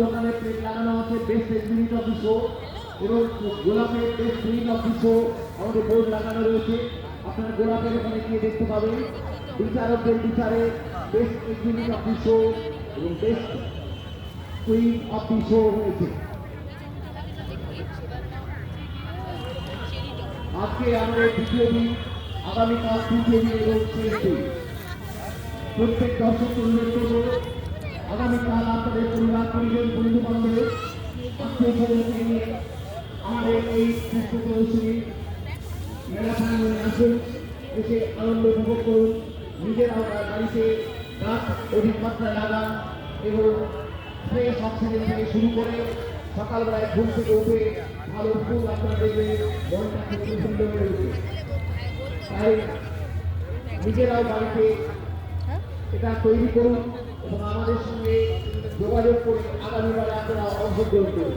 দোকানে প্লেট লাগানো আছে বেস্ট এক্সিবিট অফিসও এবং গোলাপের বেস্ট গ্রিন অফিসও আমাদের বোর্ড লাগানো রয়েছে। আপনারা গোলাপের ওখানে গিয়ে দেখতে পাবেন বিচারকদের বিচারে বেস্ট এক্সিবিট অফিসও এবং বেস্ট কুইন অফিসও রয়েছে। আজকে আমাদের দ্বিতীয় দিন, আগামীকাল তৃতীয় দিন এবং শেষ দিন। প্রত্যেক দর্শক অনুরোধ করব আগামীকাল আপনাদের পরিবার পরিজন বন্ধু বান্ধব আত্মীয় স্বজনকে নিয়ে আমাদের এই পুষ্প প্রদর্শনী মেলা প্রাঙ্গণে আসুন, এসে আনন্দ উপভোগ করুন। নিজেরাও বাড়িতে গাছ অধিক মাত্রায় লাগান এবং ফ্রেশ অক্সিজেন থেকে শুরু করে সকালবেলায় ঘুম থেকে উঠে ভালো ফুল আপনারা দেখবে মনটা খুব সুন্দর হয়ে উঠবে। তাই নিজেরাও বাড়িতে এটা তৈরি করুন এবং আমাদের সঙ্গে যোগাযোগ করে আগামীবারে আপনারা অংশগ্রহণ করুন।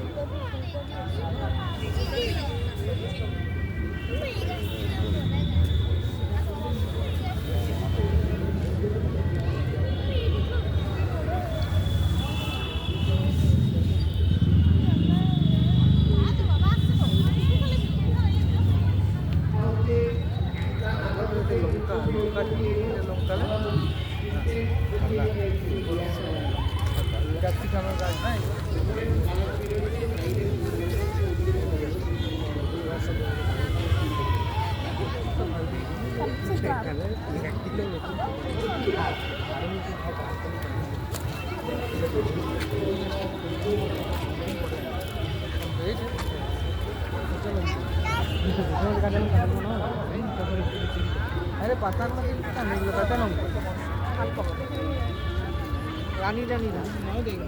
अरे पता नहीं पता नहीं रानी रानी ना देख